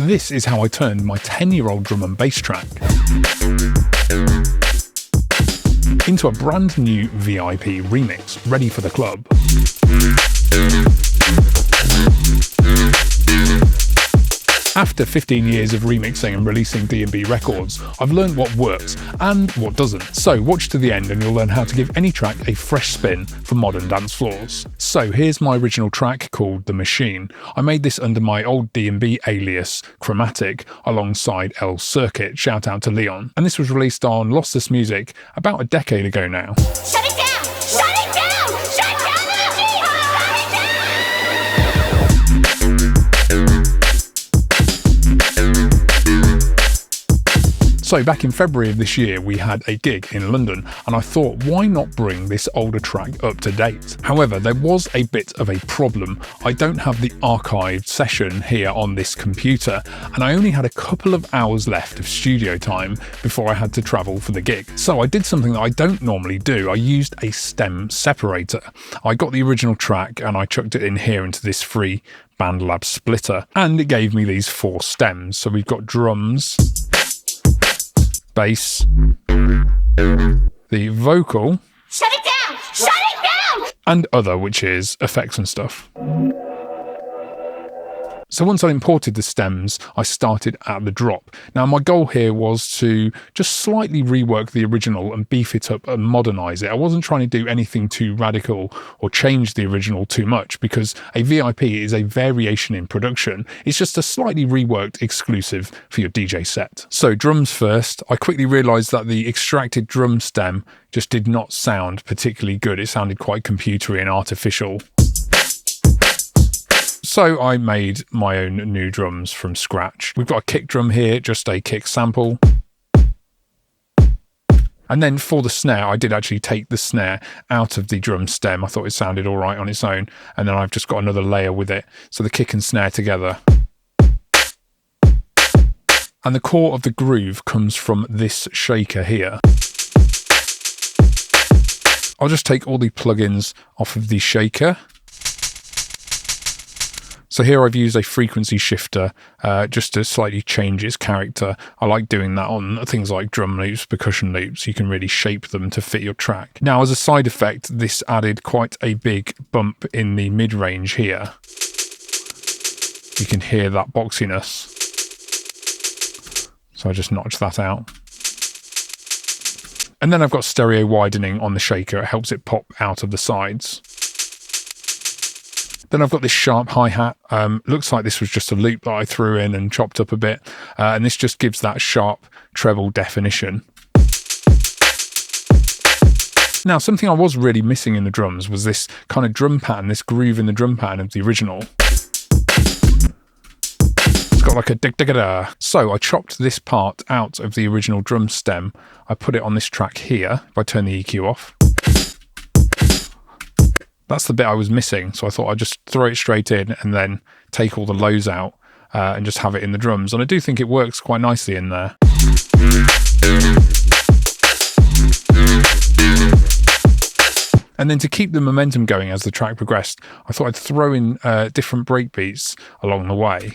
This is how I turned my 10-year-old drum and bass track into a brand new VIP remix, ready for the club. After 15 years of remixing and releasing D&B records, I've learned what works and what doesn't. So watch to the end and you'll learn how to give any track a fresh spin for modern dance floors. So here's my original track called The Machine. I made this under my old D&B alias, Chromatic, alongside El Circuit, shout out to Leon. And this was released on Lossless Music about a decade ago now. Shut it down! Shut it down! Shut down the machine! Shut it down! So back in February of this year, we had a gig in London, and I thought, why not bring this older track up to date? However, there was a bit of a problem. I don't have the archived session here on this computer, and I only had a couple of hours left of studio time before I had to travel for the gig. So I did something that I don't normally do. I used a stem separator. I got the original track and I chucked it in here into this free BandLab splitter, and it gave me these 4 stems. So we've got drums, bass, the vocal, Shut it down! Shut it down! and other, which is effects and stuff. So once I imported the stems, I started at the drop. Now my goal here was to just slightly rework the original and beef it up and modernise it. I wasn't trying to do anything too radical or change the original too much, because a VIP is a variation in production. It's just a slightly reworked exclusive for your DJ set. So drums first. I quickly realised that the extracted drum stem just did not sound particularly good. It sounded quite computery and artificial. So I made my own new drums from scratch. We've got a kick drum here, just a kick sample. And then for the snare, I did actually take the snare out of the drum stem. I thought it sounded all right on its own. And then I've just got another layer with it. So the kick and snare together. And the core of the groove comes from this shaker here. I'll just take all the plugins off of the shaker. So here I've used a frequency shifter just to slightly change its character. I like doing that on things like drum loops, percussion loops. You can really shape them to fit your track. Now, as a side effect, this added quite a big bump in the mid-range here. You can hear that boxiness. So I just notched that out. And then I've got stereo widening on the shaker. It helps it pop out of the sides. Then I've got this sharp hi-hat. Looks like this was just a loop that I threw in and chopped up a bit. And this just gives that sharp treble definition. Now, something I was really missing in the drums was this kind of drum pattern, this groove in the drum pattern of the original. It's got like a dig-dig-a-da. So I chopped this part out of the original drum stem. I put it on this track here, if I turn the EQ off. That's the bit I was missing, so I thought I'd just throw it straight in and then take all the lows out and just have it in the drums. And I do think it works quite nicely in there. And then to keep the momentum going as the track progressed, I thought I'd throw in different breakbeats along the way.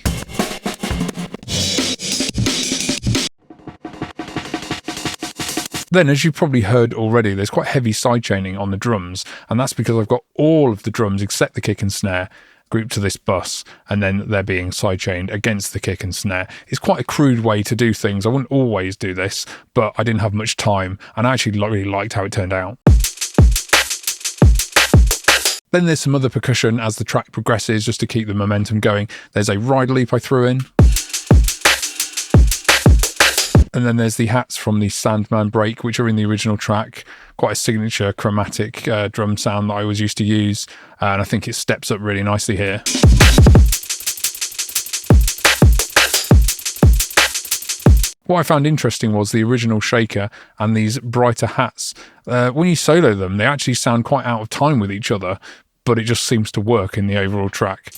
Then, as you've probably heard already, there's quite heavy sidechaining on the drums, and that's because I've got all of the drums except the kick and snare grouped to this bus, and then they're being sidechained against the kick and snare. It's quite a crude way to do things. I wouldn't always do this, but I didn't have much time, and I actually really liked how it turned out. Then there's some other percussion as the track progresses, just to keep the momentum going. There's a ride loop I threw in. And then there's the hats from the Sandman break, which are in the original track. Quite a signature chromatic drum sound that I always used to use. And I think it steps up really nicely here. What I found interesting was the original shaker and these brighter hats. When you solo them, they actually sound quite out of time with each other, but it just seems to work in the overall track.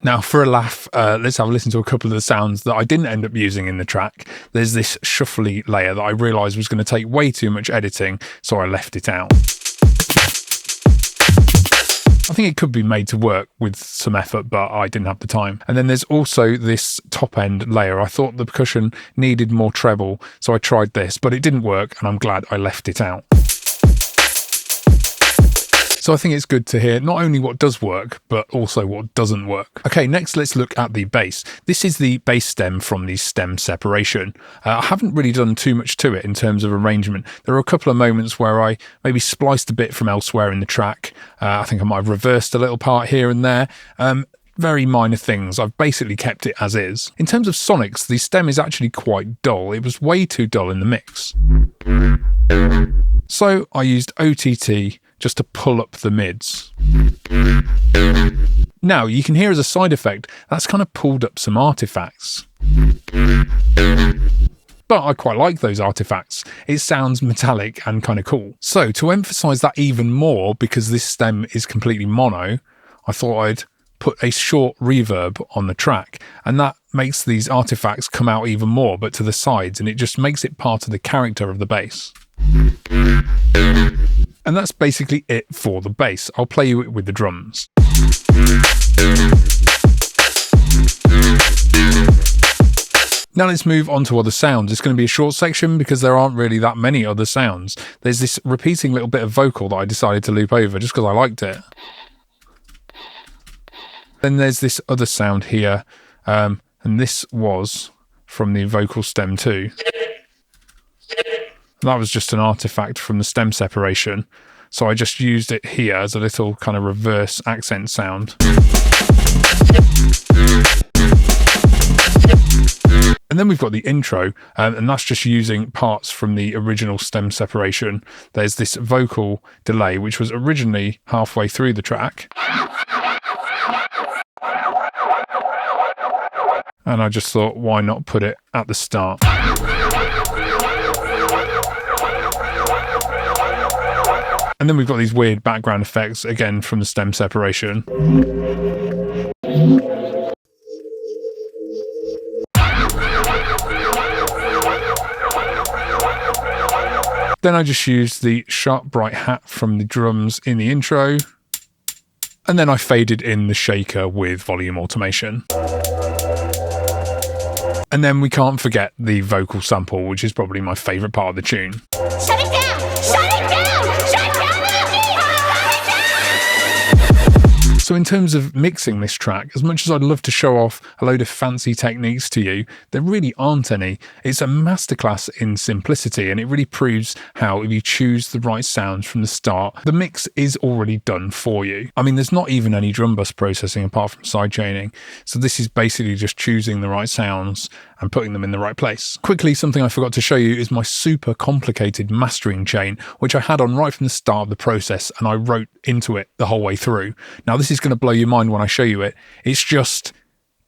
Now, for a laugh, let's have a listen to a couple of the sounds that I didn't end up using in the track. There's this shuffly layer that I realised was going to take way too much editing, so I left it out. I think it could be made to work with some effort, but I didn't have the time. And then there's also this top end layer. I thought the percussion needed more treble, so I tried this, but it didn't work, and I'm glad I left it out. So I think it's good to hear not only what does work, but also what doesn't work. Okay, next let's look at the bass. This is the bass stem from the stem separation. I haven't really done too much to it in terms of arrangement. There are a couple of moments where I maybe spliced a bit from elsewhere in the track. I think I might have reversed a little part here and there. Very minor things. I've basically kept it as is. In terms of sonics, the stem is actually quite dull. It was way too dull in the mix. So I used OTT just to pull up the mids. Now, you can hear as a side effect, that's kind of pulled up some artifacts. But I quite like those artifacts. It sounds metallic and kind of cool. So to emphasize that even more, because this stem is completely mono, I thought I'd put a short reverb on the track, and that makes these artifacts come out even more, but to the sides, and it just makes it part of the character of the bass. And that's basically it for the bass. I'll play you it with the drums. Now let's move on to other sounds. It's going to be a short section because there aren't really that many other sounds. There's this repeating little bit of vocal that I decided to loop over just because I liked it. Then there's this other sound here, and this was from the vocal stem too. That was just an artifact from the stem separation, so I just used it here as a little kind of reverse accent sound. And then we've got the intro, and that's just using parts from the original stem separation. There's this vocal delay, which was originally halfway through the track. And I just thought, why not put it at the start? And then we've got these weird background effects, again, from the stem separation. Then I just used the sharp, bright hat from the drums in the intro. And then I faded in the shaker with volume automation. And then we can't forget the vocal sample, which is probably my favourite part of the tune. Shut it down! Shut it down! Shut down the machine! So in terms of mixing this track, as much as I'd love to show off a load of fancy techniques to you, there really aren't any. It's a masterclass in simplicity, and it really proves how, if you choose the right sounds from the start, the mix is already done for you. I mean, there's not even any drum bus processing apart from sidechaining, so this is basically just choosing the right sounds and putting them in the right place. Quickly, something I forgot to show you is my super complicated mastering chain, which I had on right from the start of the process, and I wrote into it the whole way through. Now, this is going to blow your mind when I show you it. It's just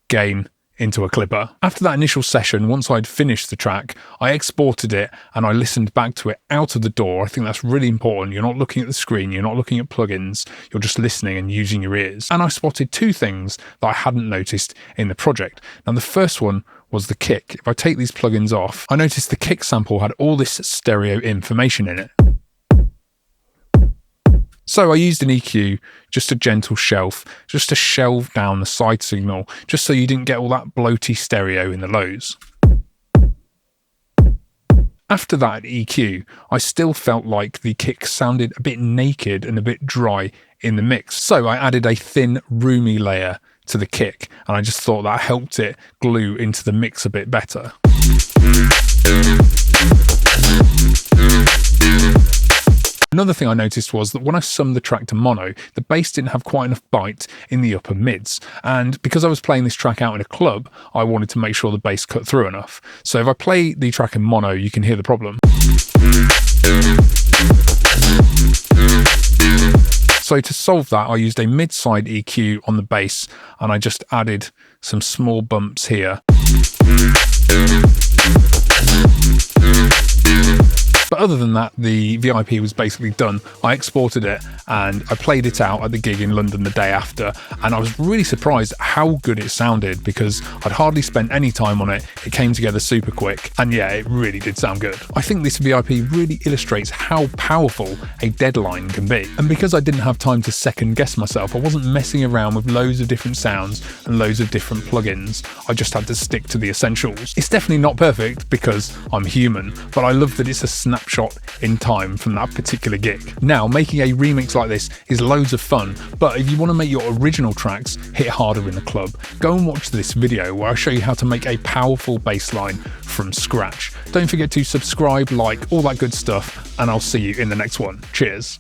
gain into a clipper. After that initial session, once I'd finished the track, I exported it and I listened back to it out of the door. I think that's really important. You're not looking at the screen, you're not looking at plugins, you're just listening and using your ears. And I spotted two things that I hadn't noticed in the project. Now, the first one was the kick. If I take these plugins off, I noticed the kick sample had all this stereo information in it. So I used an EQ, just a gentle shelf, just to shelve down the side signal, just so you didn't get all that bloaty stereo in the lows. After that EQ, I still felt like the kick sounded a bit naked and a bit dry in the mix. So I added a thin, roomy layer to the kick, and I just thought that helped it glue into the mix a bit better. Another thing I noticed was that when I summed the track to mono, the bass didn't have quite enough bite in the upper mids. And because I was playing this track out in a club, I wanted to make sure the bass cut through enough. So if I play the track in mono, you can hear the problem. So to solve that, I used a mid-side EQ on the bass, and I just added some small bumps here. But But other than that, the VIP was basically done. I exported it and I played it out at the gig in London the day after, and I was really surprised at how good it sounded because I'd hardly spent any time on it. It came together super quick, and yeah, it really did sound good. I think this VIP really illustrates how powerful a deadline can be. And because I didn't have time to second guess myself, I wasn't messing around with loads of different sounds and loads of different plugins. I just had to stick to the essentials. It's definitely not perfect because I'm human, but I love that it's a snapshot in time from that particular gig. Now, making a remix like this is loads of fun, but if you want to make your original tracks hit harder in the club, go and watch this video where I show you how to make a powerful bass line from scratch. Don't forget to subscribe, like, all that good stuff, and I'll see you in the next one. Cheers.